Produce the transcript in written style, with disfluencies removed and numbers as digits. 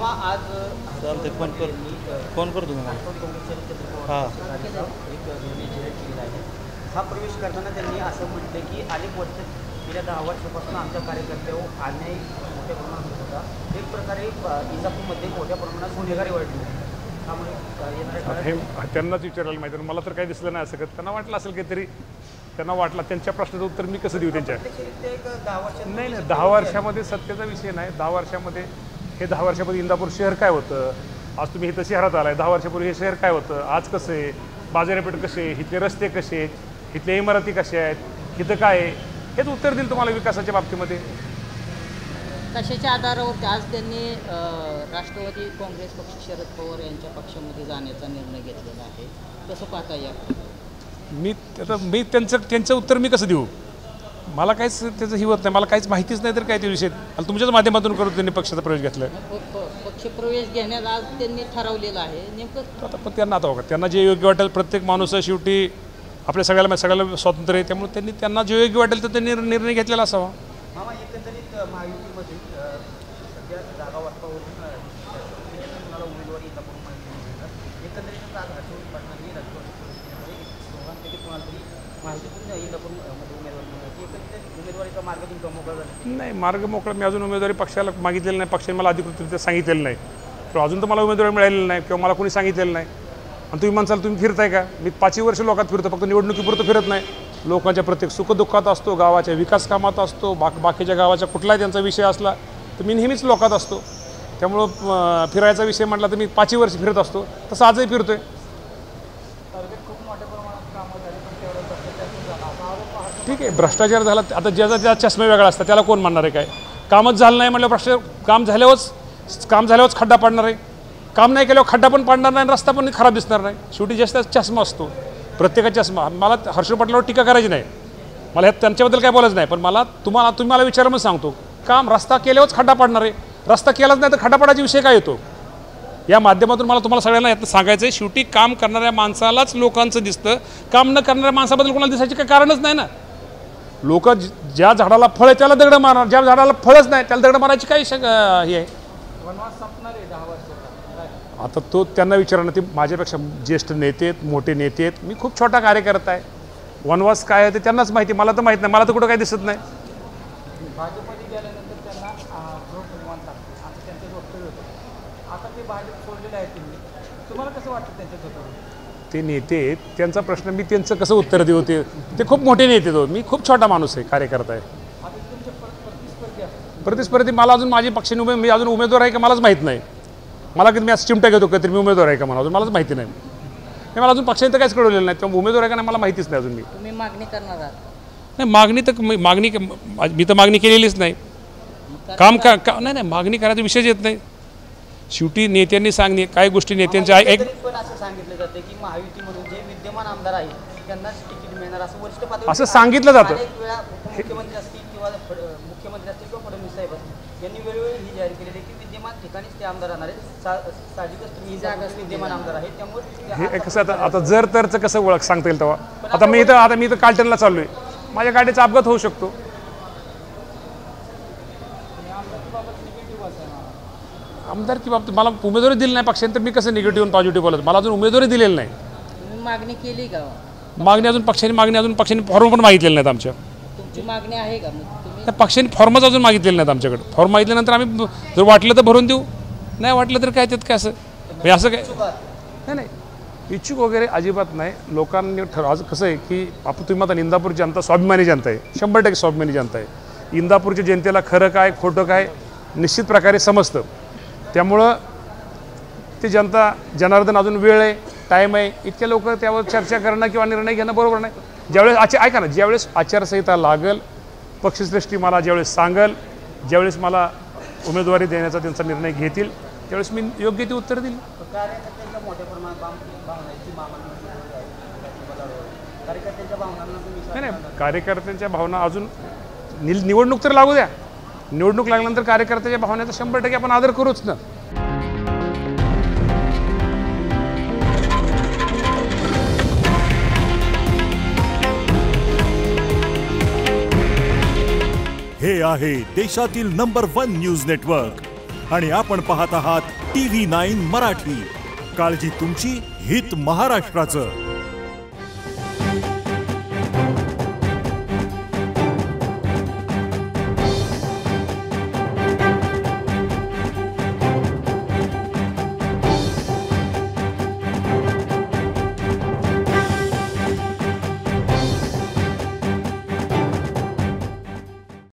मामा आज चालते फोन कर तुम्ही हां एक निर्णय जाहीर केलेला आहे. हा प्रवेश करताना त्यांनी असं म्हटलं की अनेक वर्ष गेल्या 10 वर्षापासून आमच्या कार्यकर्त्यावर अन्याय मोठ्या प्रमाणात होत होता. एक प्रकारे इंदापूरमध्ये मोठ्या प्रमाणात गुन्हेगारी वाढली त्यामुळे हे त्यांनाच विचारायला माहिती. मला तर काही दिसलं नाही असं का. त्यांना वाटलं असेल काहीतरी, त्यांना वाटलं त्यांच्या प्रश्नाचं उत्तर मी कसं देऊ त्यांच्या. नाही 10 वर्षामध्ये सत्तेचा विषय नाही. 10 वर्षामध्ये हे 10 वर्षापूर्वी इंदापूर शहर काय होतं, आज तुम्ही इथं शहरात आलाय. 10 वर्षापूर्वी हे शहर काय होतं, आज कसं आहे, बाजारपेठ कसे आहे, इथले रस्ते कसे आहेत, इथल्या इमारती कशा आहेत, इथं काय आहे, हेच उत्तर दिलं तुम्हाला विकासाच्या बाबतीमध्ये. कशाच्या आधारावर आज त्यांनी राष्ट्रवादी काँग्रेस पक्ष शरद पवार यांच्या पक्षामध्ये जाण्याचा निर्णय घेतलेला आहे, कसं पाहता या? मी त्यांचं उत्तर मी कसं देऊ. मला काहीच त्याचं हिवत नाही, मला काहीच माहितीच नाही तर काय ते विषय. आणि तुमच्याच माध्यमातून करून त्यांनी पक्षाचा प्रवेश घेतला. पक्षप्रवेश घेण्यास आज त्यांनी ठरवलेलं आहे नेमकं. आता पण त्यांना आता बघा, त्यांना जे योग्य वाटेल, प्रत्येक माणूस शेवटी आपल्या सगळ्याला स्वातंत्र्य आहे, त्यामुळे त्यांना जे योग्य वाटेल तर त्यांनी निर्णय घेतलेला असावा. मामा एकंदरीत महायुतीमध्ये सध्या जागा वाटपावरून कुणाला उमेदवारी इंदापूर एकंदरीत आज हर्षवर्धन पाटलांनी राष्ट्रवादी दोघांपैकी कुणाला तरी महायुतीतून इंदापूरमध्ये उमेदवारी मिळाली. एकंदरीत उमेदवारीचा मार्ग तुमचा मोकळा झाला नाही. मार्ग मोकळा मी अजून उमेदवारी पक्षाला मागितलेलं नाही, पक्षाने मला अधिकृतरित्या सांगितलेलं नाही. तर अजून तर मला उमेदवारी मिळालेली नाही किंवा मला कोणी सांगितलेलं नाही. आणि तुम्ही म्हणसाल तुम्ही फिरताय का, मी 5 वर्ष लोकात फिरतो, फक्त निवडणुकीपुरतं फिरत नाही. लोकांच्या प्रत्येक सुखदुःखात असतो, गावाच्या विकास कामात असतो, बाकीच्या गावाच्या कुठलाही त्यांचा विषय असला तर मी नेहमीच लोकात असतो. त्यामुळं फिरायचा विषय म्हटला तर मी 5 वर्ष फिरत असतो, तसं आजही फिरतोय. ठीक आहे, भ्रष्टाचार झाला, आता ज्याचा चष्मा वेगळा असतात त्याला कोण मानणार आहे. काय कामच झालं नाही म्हटलं भ्रष्टाचार, काम झाल्यावरच खड्डा पाडणार आहे, काम नाही केल्यावर खड्डा पण पाडणार नाही, रस्ता पण खराब दिसणार नाही. शेवटी जास्त चष्मा असतो प्रत्येकाचा चष्मा. मला हर्षवर्धन पाटलावर टीका करायची नाही, मला ह्यात त्यांच्याबद्दल काय बोलायचं नाही. पण तुम्ही मला विचारा मग सांगतो, काम रस्ता केल्यावरच खड्डा पाडणार आहे, रस्ता केलाच नाही तर खड्डा पाडायचा विषय काय येतो. या माध्यमातून मला तुम्हाला सगळ्यांना यात सांगायचं आहे, शेवटी काम करणाऱ्या माणसालाच लोकांचं दिसतं, काम न करणाऱ्या माणसाबद्दल कोणाला दिसायची काही कारणच नाही ना. लोक ज्या झाडाला फळ आहे त्याला दगड मारणार, ज्या झाडाला फळच नाही त्याला दगड मारायची काही हे आहे. आता तो त्यांना विचारणं, ते माझ्यापेक्षा ज्येष्ठ नेते आहेत, मोठे नेते आहेत, मी खूप छोटा कार्यकर्ता आहे. वनवास काय आहे ते त्यांनाच माहिती, मला तर माहीत नाही, मला तर कुठं काही दिसत नाही. भाजपमध्ये गेल्यानंतर त्यांना असं त्यांचं वक्तव्य होतं. आता ते भाजप सोडलेलं आहे तुम्हाला कसं वाटतं त्यांच्याबद्दल? ते नेते आहेत, त्यांचा प्रश्न मी त्यांचं कसं उत्तर देऊ. ते खूप मोठे नेते आहेत, मी खूप छोटा माणूस आहे, कार्यकर्ता आहे. प्रतिस्पर्धी मला अजून माझी पक्षाने मी अजून उमेदवार आहे का मलाच माहीत नाही. मला कधी मी असं चिमटा घेतो का तरी मी उमेदवार आहे का मला अजून मलाच माहिती नाही. हे मला अजून पक्षाने तर काहीच कळवलेलं नाही, तेव्हा उमेदवार आहे का नाही मला माहितीच नाही अजून. तुम्ही मागणी करणार आहात? नाही, मी तर मागणी केलेलीच नाही. काम नाही मागणी करायचा विषयच येत नाही. शेवटी नेत्यांनी सांगणे काही गोष्टी नेत्यांच्या पण असं सांगितलं जातं की महायुती म्हणून जे विद्यमान आमदार आहेत त्यांनाच तिकीट मिळणार असं वरिष्ठ पातळीवर असं सांगितलं जातं. अनेक वेळा मुख्यमंत्री असतील किंवा फडणवीस साहेब असतील यांनी वेळोवेळी ही जाहीर केलेली आहे की विद्यमान ठिकाणीच ते आमदार राहणार आहेत. साहजिकच तुम्ही जागा विद्यमान आमदार आहेत त्यामुळे हे कसं आता जर तरचं कसं ओळख सांगता येईल तेव्हा. आता मी इथं कालटनला चाललो आहे, माझ्या गाडीचा अपघात होऊ शकतो. आमदारकी बाबतीत मला उमेदवारी दिली नाही पक्षाने तर मी कसं निगेटिव्ह आणि पॉझिटिव्ह बोलत. मला अजून उमेदवारी दिलेली नाही. तुम्ही मागणी केली का? मागणी अजून पक्षाने फॉर्म पण मागितलेले नाहीत आमच्या. तुमची मागणी आहे का? पक्षाने फॉर्मच अजून मागितलेले नाहीत आमच्याकडे. फॉर्म मागितल्यानंतर आम्ही जर वाटलं तर भरून देऊ, नाही वाटलं तर काय त्यात काय असं असं काय नाही. इच्छुक वगैरे अजिबात नाही. लोकांनी आज कसं आहे की तुम्ही आता इंदापूर जनता स्वाभिमानी जनता आहे, 100% स्वाभिमानी जनता आहे. इंदापूरच्या जनतेला खरं काय खोटं काय निश्चित प्रकारे समजतं. त्यामुळं ते जनता जनार्दन अजून वेळ आहे, टाईम आहे, इतके लोक त्यावर चर्चा करणं किंवा निर्णय घेणं बरोबर नाही. ज्यावेळेस ऐका ना, ज्यावेळेस आचारसंहिता लागेल, पक्षश्रेष्ठी मला ज्यावेळेस सांगेल, ज्यावेळेस मला उमेदवारी देण्याचा त्यांचा निर्णय घेतील त्यावेळेस मी योग्य ते उत्तर देईल. नाही, कार्यकर्त्यांच्या भावना अजून निवडणूक तर लागू द्या. निवडणूक लागल्यानंतर कार्यकर्त्याच्या भावनेचा 100% आपण आदर करूच ना. हे आहे देशातील नंबर 1 न्यूज नेटवर्क आणि आपण पाहत आहात TV9 मराठी. काळजी तुमची, हित महाराष्ट्राचं.